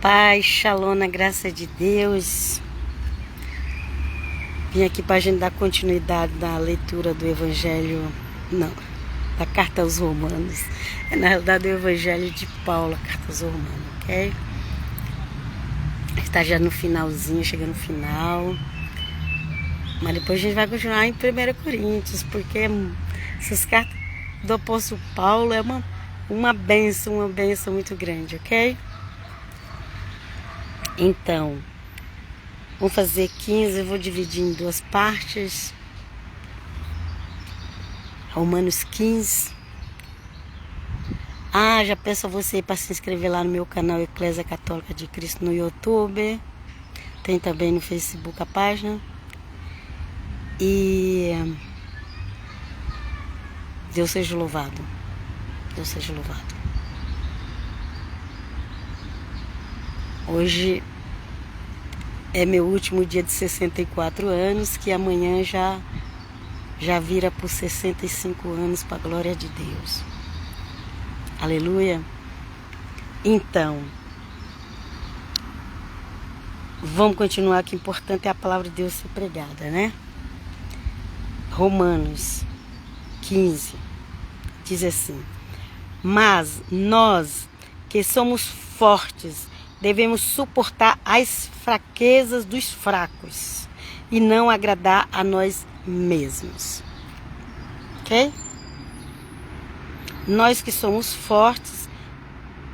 Paz, shalom, na graça de Deus. Vim aqui para a gente dar continuidade na leitura do Evangelho, não, da Carta aos Romanos. É na realidade o Evangelho de Paulo, a Carta aos Romanos, ok? Está já no finalzinho, chegando no final. Mas depois a gente vai continuar em 1 Coríntios, porque essas cartas do apóstolo Paulo é uma bênção muito grande, ok? Então, vamos fazer 15, eu vou dividir em duas partes. Romanos 15. Já peço a você para se inscrever lá no meu canal Eclésia Católica de Cristo no YouTube. Tem também no Facebook a página. E Deus seja louvado. Deus seja louvado. Hoje é meu último dia de 64 anos, que amanhã já vira por 65 anos, para a glória de Deus. Aleluia. Então, vamos continuar, que importante é a palavra de Deus ser pregada, né? Romanos 15 diz assim: mas nós que somos fortes devemos suportar as fraquezas dos fracos e não agradar a nós mesmos. Ok? Nós que somos fortes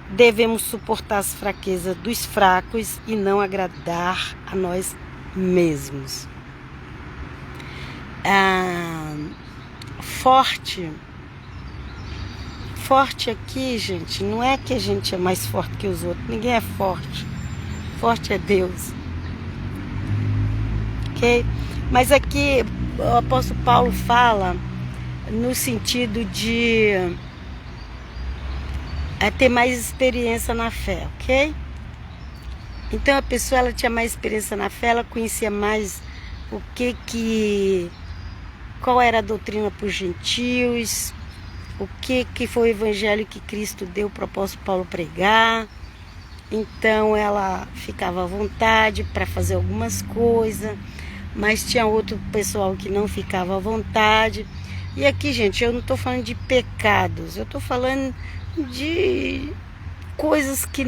devemos suportar as fraquezas dos fracos e não agradar a nós mesmos. Forte aqui, gente, não é que a gente é mais forte que os outros. Ninguém é forte. Forte é Deus. Ok? Mas aqui o apóstolo Paulo fala no sentido de ter mais experiência na fé, ok? Então a pessoa, ela tinha mais experiência na fé, ela conhecia mais qual era a doutrina para os gentios, o que foi o evangelho que Cristo deu para o apóstolo Paulo pregar. Então ela ficava à vontade para fazer algumas coisas, mas tinha outro pessoal que não ficava à vontade. E aqui, gente, eu não estou falando de pecados, eu estou falando de coisas que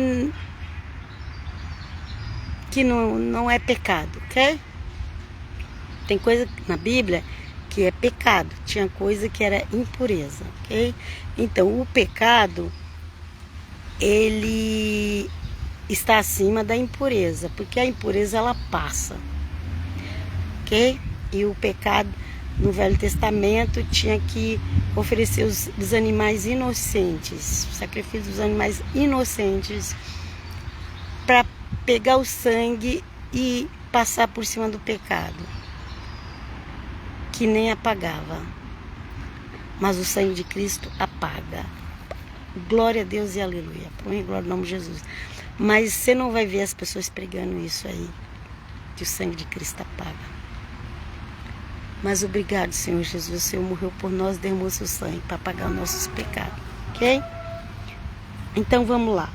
não é pecado, ok? Tem coisa na Bíblia que é pecado, tinha coisa que era impureza, ok? Então, o pecado, ele está acima da impureza, porque a impureza, ela passa, ok? E o pecado, no Velho Testamento, tinha que oferecer os animais inocentes, o sacrifício dos animais inocentes, para pegar o sangue e passar por cima do pecado, que nem apagava. Mas o sangue de Cristo apaga. Glória a Deus e aleluia. Põe glória no nome de Jesus. Mas você não vai ver as pessoas pregando isso aí, que o sangue de Cristo apaga. Mas obrigado, Senhor Jesus. O Senhor morreu por nós, derramou seu sangue para apagar os nossos pecados. Ok? Então vamos lá.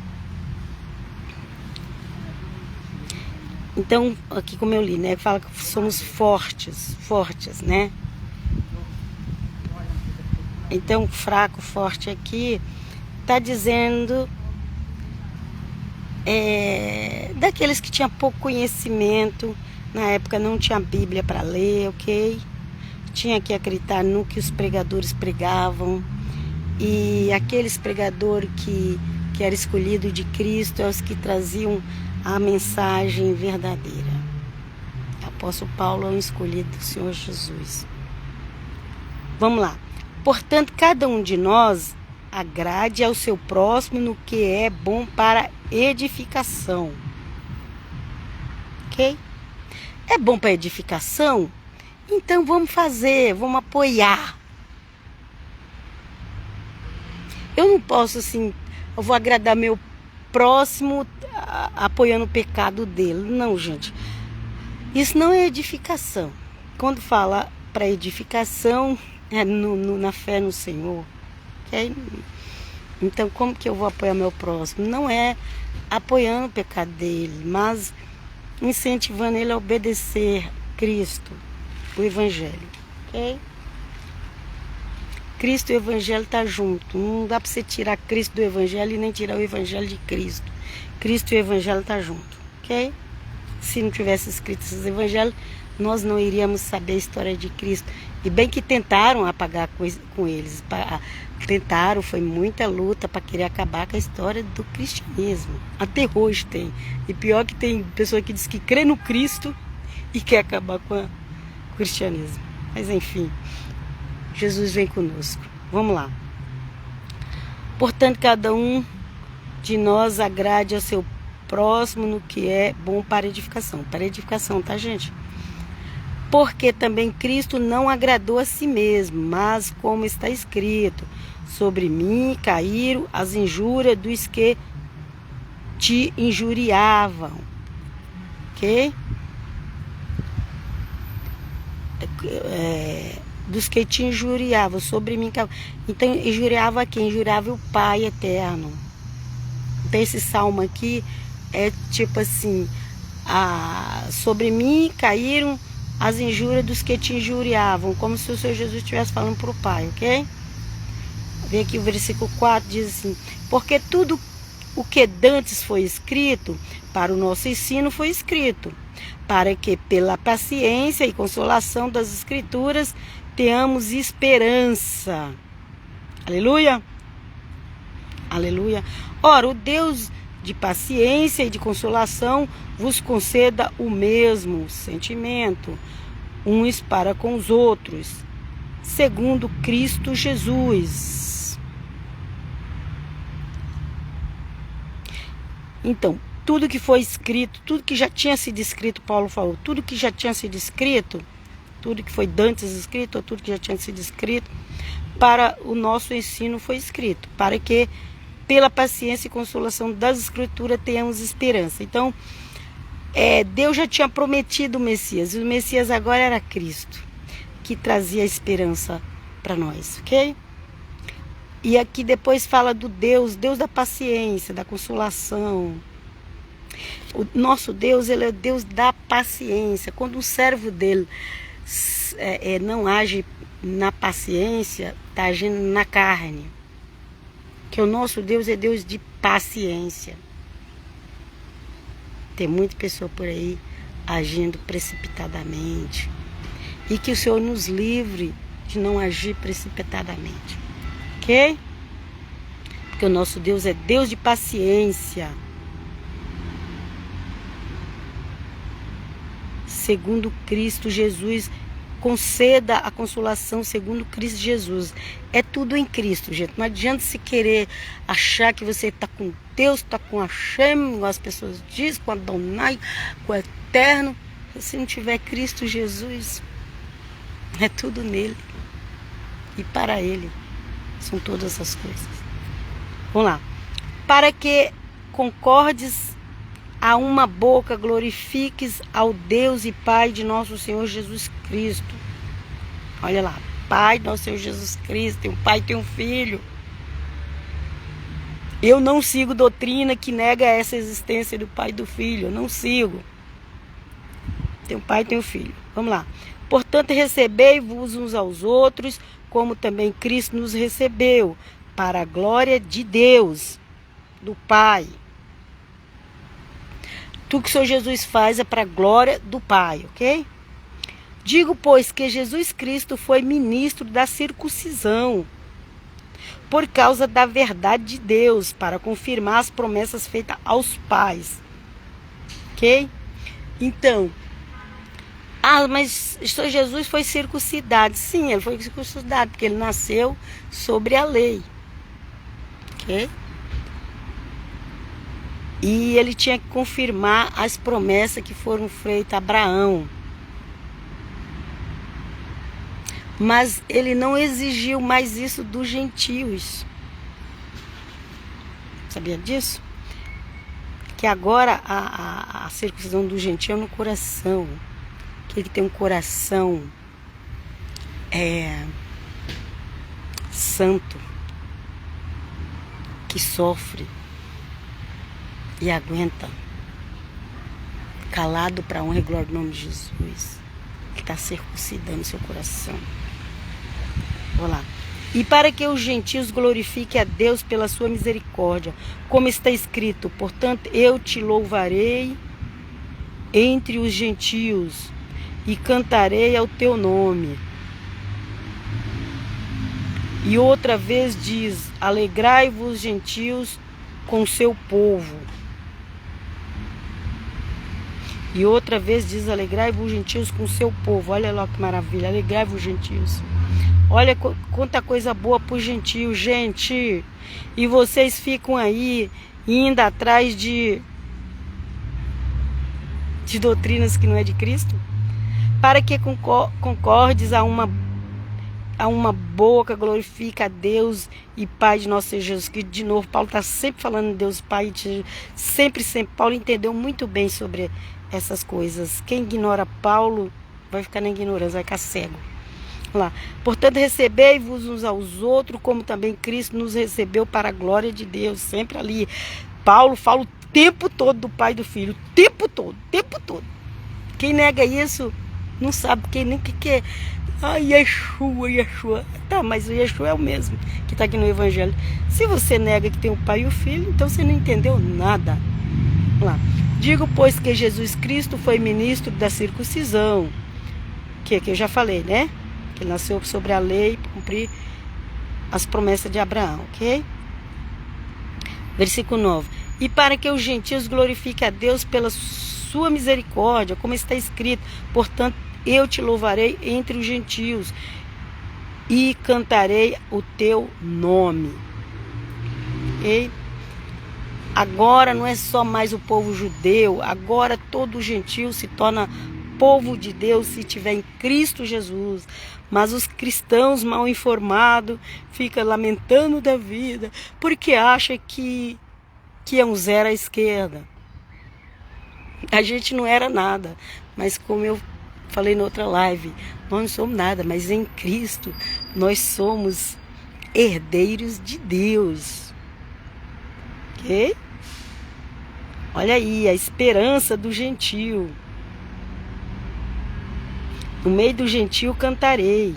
Então, aqui como eu li, né? Fala que somos fortes, né? Então, fraco, forte aqui, está dizendo daqueles que tinham pouco conhecimento, na época não tinha Bíblia para ler, ok? Tinha que acreditar no que os pregadores pregavam, e aqueles pregadores que eram escolhidos de Cristo, é os que traziam a mensagem verdadeira. O apóstolo Paulo é um escolhido do Senhor Jesus. Vamos lá. Portanto, cada um de nós agrade ao seu próximo no que é bom para edificação. Ok? É bom para edificação? Então vamos fazer, vamos apoiar. Eu não posso assim, eu vou agradar meu próximo apoiando o pecado dele. Não, gente. Isso não é edificação. Quando fala para edificação, é na fé no Senhor. Okay? Então, como que eu vou apoiar meu próximo? Não é apoiando o pecado dele, mas incentivando ele a obedecer Cristo, o Evangelho, ok? Cristo e o Evangelho tá junto. Não dá para você tirar Cristo do Evangelho e nem tirar o Evangelho de Cristo. Cristo e o Evangelho tá junto, ok? Se não tivesse escrito esses Evangelhos, nós não iríamos saber a história de Cristo. E bem que tentaram apagar com eles. Tentaram, foi muita luta para querer acabar com a história do cristianismo. Até hoje tem. E pior que tem pessoa que diz que crê no Cristo e quer acabar com o cristianismo. Mas enfim, Jesus vem conosco. Vamos lá. Portanto, cada um de nós agrade ao seu próximo no que é bom para edificação. Para edificação, tá, gente? Porque também Cristo não agradou a si mesmo, mas como está escrito, sobre mim caíram as injúrias dos que te injuriavam. Ok? Dos que te injuriavam, sobre mim caíram. Então, injuriava quem? Injuriava o Pai eterno. Então, esse salmo aqui é tipo assim, sobre mim caíram as injúrias dos que te injuriavam, como se o Senhor Jesus estivesse falando para o Pai, ok? Vê aqui o versículo 4, diz assim, porque tudo o que dantes foi escrito, para o nosso ensino foi escrito, para que pela paciência e consolação das Escrituras tenhamos esperança. Aleluia! Aleluia! Ora, o Deus de paciência e de consolação vos conceda o mesmo sentimento, uns para com os outros, segundo Cristo Jesus. Então, tudo que foi escrito, tudo que já tinha sido escrito, Paulo falou, tudo que já tinha sido escrito, tudo que foi dantes escrito, ou tudo que já tinha sido escrito, para o nosso ensino foi escrito, para que pela paciência e consolação das Escrituras tenhamos esperança. Então, Deus já tinha prometido o Messias, e o Messias agora era Cristo, que trazia a esperança para nós, ok? E aqui depois fala do Deus da paciência, da consolação. O nosso Deus, ele é o Deus da paciência. Quando um servo dele não age na paciência, está agindo na carne. Que o nosso Deus é Deus de paciência. Tem muita pessoa por aí agindo precipitadamente. E que o Senhor nos livre de não agir precipitadamente. Ok? Porque o nosso Deus é Deus de paciência. Segundo Cristo Jesus, conceda a consolação segundo Cristo Jesus. É tudo em Cristo, gente. Não adianta se querer achar que você está com Deus, está com Hashem, como as pessoas dizem, com Adonai, com o Eterno. Se não tiver Cristo Jesus, é tudo nele. E para ele são todas as coisas. Vamos lá. Para que concordes a uma boca, glorifiques ao Deus e Pai de nosso Senhor Jesus Cristo. Olha lá, Pai de nosso Senhor Jesus Cristo, tem um pai e tem um filho. Eu não sigo doutrina que nega essa existência do pai e do filho, eu não sigo. Tem um pai e tem um filho. Vamos lá. Portanto, recebei-vos uns aos outros, como também Cristo nos recebeu, para a glória de Deus, do Pai. Tudo que o Senhor Jesus faz é para a glória do Pai, ok? Digo, pois, que Jesus Cristo foi ministro da circuncisão, por causa da verdade de Deus, para confirmar as promessas feitas aos pais. Ok? Então, mas o Senhor Jesus foi circuncidado. Sim, ele foi circuncidado, porque ele nasceu sobre a lei. Ok? E ele tinha que confirmar as promessas que foram feitas a Abraão. Mas ele não exigiu mais isso dos gentios. Sabia disso? Que agora a circuncisão do gentio é no coração. Que ele tem um coração santo. que sofre e aguenta, calado para a honra e glória do nome de Jesus, que está circuncidando seu coração. Vou lá. E para que os gentios glorifiquem a Deus pela sua misericórdia, como está escrito, portanto eu te louvarei entre os gentios e cantarei ao teu nome. E outra vez diz, alegrai-vos gentios com seu povo. E outra vez diz, alegrai-vos gentios com seu povo. Olha lá que maravilha, alegrai-vos gentios. Olha quanta coisa boa para os gentios, gente. E vocês ficam aí indo atrás de doutrinas que não é de Cristo? Para que concordes a uma boca, glorifica a Deus e Pai de nosso Senhor Jesus Cristo. De novo, Paulo está sempre falando de Deus Pai. Sempre. Paulo entendeu muito bem sobre essas coisas. Quem ignora Paulo vai ficar na ignorância, vai ficar cego. Lá. Portanto, recebei-vos uns aos outros, como também Cristo nos recebeu para a glória de Deus. Sempre ali. Paulo fala o tempo todo do Pai e do Filho. O tempo todo. Quem nega isso não sabe nem o que é. Yeshua. Tá, mas o Yeshua é o mesmo que está aqui no Evangelho. Se você nega que tem o Pai e o Filho, então você não entendeu nada. Lá. Digo, pois, que Jesus Cristo foi ministro da circuncisão. Que eu já falei, né? Que ele nasceu sobre a lei para cumprir as promessas de Abraão, ok? Versículo 9. E para que os gentios glorifiquem a Deus pela sua misericórdia, como está escrito, portanto, eu te louvarei entre os gentios e cantarei o teu nome. Ok? Agora não é só mais o povo judeu, agora todo gentil se torna povo de Deus se tiver em Cristo Jesus. Mas os cristãos mal informados ficam lamentando da vida porque acham que é um zero à esquerda. A gente não era nada, mas como eu falei na outra live, nós não somos nada, mas em Cristo nós somos herdeiros de Deus. Ok? Olha aí, a esperança do gentio. No meio do gentio cantarei.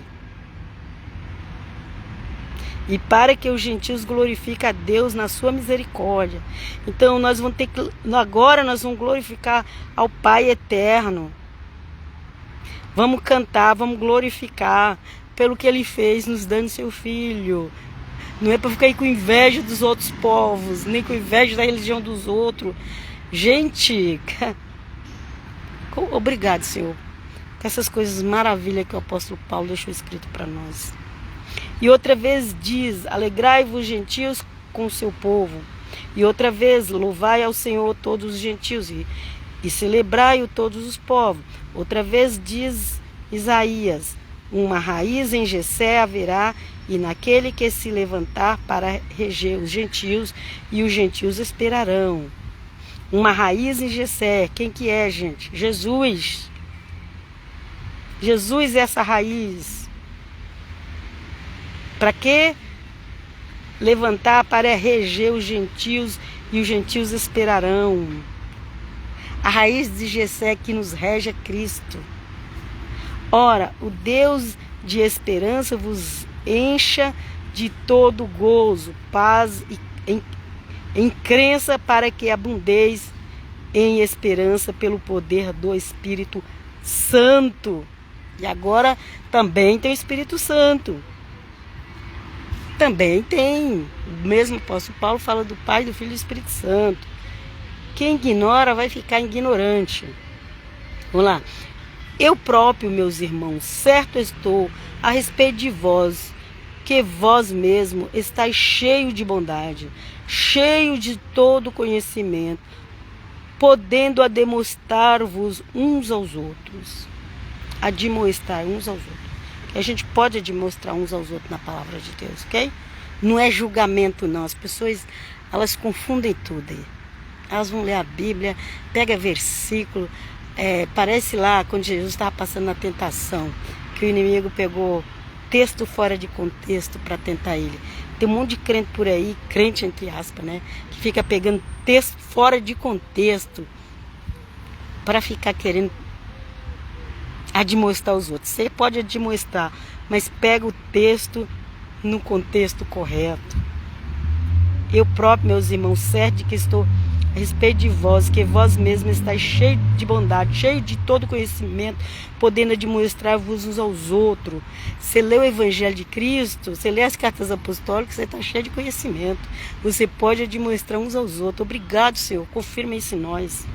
E para que os gentios glorifiquem a Deus na sua misericórdia. Então nós vamos ter que, agora nós vamos glorificar ao Pai eterno. Vamos cantar, vamos glorificar pelo que Ele fez nos dando seu Filho. Não é para ficar aí com inveja dos outros povos, nem com inveja da religião dos outros. Gente, obrigado, Senhor. Essas coisas maravilhas que o apóstolo Paulo deixou escrito para nós. E outra vez diz, alegrai-vos gentios com o seu povo. E outra vez, louvai ao Senhor todos os gentios e celebrai-o todos os povos. Outra vez diz Isaías, uma raiz em Jessé haverá, e naquele que se levantar para reger os gentios, e os gentios esperarão. Uma raiz em Jessé, quem que é, gente? Jesus. Jesus é essa raiz. Para que levantar para reger os gentios e os gentios esperarão? A raiz de Jessé que nos rege é Cristo. Ora, o Deus de esperança vos encha de todo gozo, paz e em crença, para que abundeis em esperança pelo poder do Espírito Santo. E agora também tem o Espírito Santo. Também tem. O mesmo apóstolo Paulo fala do Pai, do Filho e do Espírito Santo. Quem ignora vai ficar ignorante. Vamos lá. Eu próprio, meus irmãos, certo estou a respeito de vós, que vós mesmo estáis cheio de bondade, cheio de todo conhecimento, podendo admoestar-vos uns aos outros. Admoestar uns aos outros. A gente pode admoestar uns aos outros na palavra de Deus, ok? Não é julgamento, não. As pessoas, elas confundem tudo aí. Elas vão ler a Bíblia, pega versículo, parece lá quando Jesus estava passando na tentação, que o inimigo pegou texto fora de contexto para tentar ele. Tem um monte de crente por aí, crente entre aspas, né? Que fica pegando texto fora de contexto para ficar querendo admoestar os outros. Você pode admoestar, mas pega o texto no contexto correto. Eu próprio, meus irmãos, certo de que estou a respeito de vós, que vós mesmos estáis cheio de bondade, cheio de todo conhecimento, podendo admoestar-vos uns aos outros. Você lê o Evangelho de Cristo, você lê as cartas apostólicas, você está cheio de conhecimento. Você pode admoestar uns aos outros. Obrigado, Senhor, confirma isso em nós.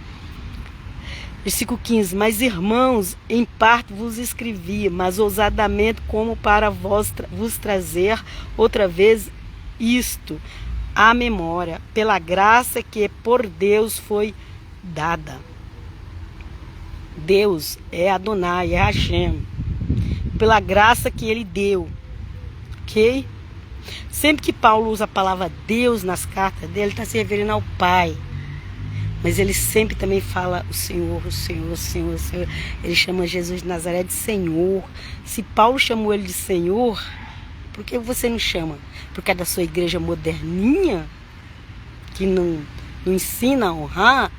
Versículo 15. Mas, irmãos, em parte vos escrevi, mas ousadamente como para vos trazer outra vez isto à memória, pela graça que por Deus foi dada. Deus é Adonai, é Hashem. Pela graça que ele deu. Ok? Sempre que Paulo usa a palavra Deus nas cartas dele, ele está se referindo ao Pai. Mas ele sempre também fala o Senhor, o Senhor, o Senhor, o Senhor. Ele chama Jesus de Nazaré de Senhor. Se Paulo chamou ele de Senhor, por que você não chama? Por causa da sua igreja moderninha, que não ensina a honrar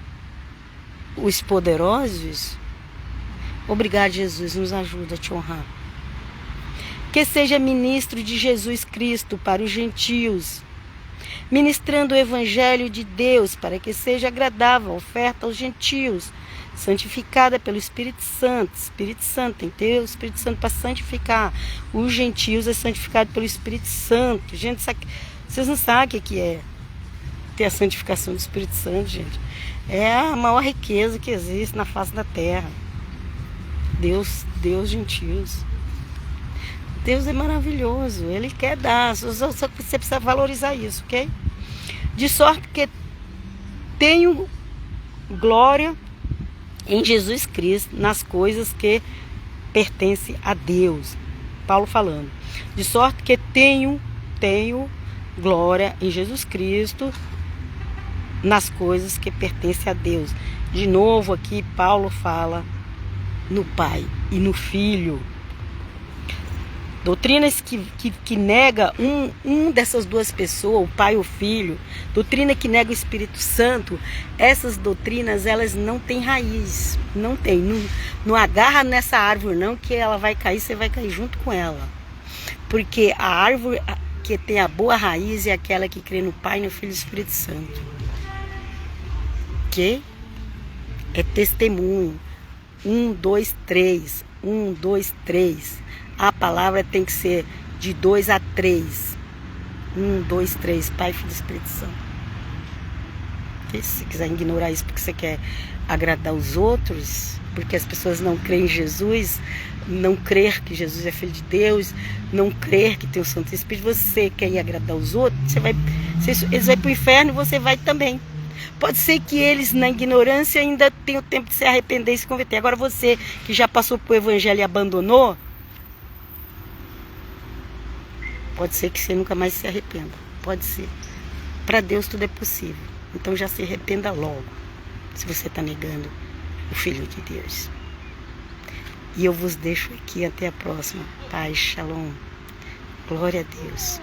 os poderosos? Obrigado, Jesus, nos ajuda a te honrar. Que seja ministro de Jesus Cristo para os gentios, ministrando o evangelho de Deus, para que seja agradável a oferta aos gentios, santificada pelo Espírito Santo. Espírito Santo, tem que ter o Espírito Santo para santificar. Os gentios é santificado pelo Espírito Santo. Gente, vocês não sabem o que é ter a santificação do Espírito Santo, gente. É a maior riqueza que existe na face da terra. Deus, gentios. Deus é maravilhoso, Ele quer dar, só você precisa valorizar isso, ok? De sorte que tenho glória em Jesus Cristo nas coisas que pertencem a Deus. Paulo falando. De sorte que tenho glória em Jesus Cristo nas coisas que pertencem a Deus. De novo aqui Paulo fala no Pai e no Filho. Doutrinas que nega um dessas duas pessoas, o Pai e o Filho, doutrina que nega o Espírito Santo, essas doutrinas, elas não têm raiz, não tem, não agarra nessa árvore não, que ela vai cair, você vai cair junto com ela. Porque a árvore que tem a boa raiz é aquela que crê no Pai, no Filho e no Espírito Santo. Que é testemunho. 1, 2, 3. 1, 2, 3. A palavra tem que ser de 2 a 3. 1, 2, 3. Pai, Filho e Espírito Santo. E se você quiser ignorar isso porque você quer agradar os outros, porque as pessoas não creem em Jesus, não crer que Jesus é Filho de Deus, não crer que tem o Santo Espírito, você quer ir agradar os outros, eles vão para o inferno e você vai também. Pode ser que eles, na ignorância, ainda tenham tempo de se arrepender e se converter. Agora você, que já passou por o evangelho e abandonou, pode ser que você nunca mais se arrependa. Pode ser. Para Deus tudo é possível. Então já se arrependa logo, se você está negando o Filho de Deus. E eu vos deixo aqui até a próxima. Paz, shalom. Glória a Deus.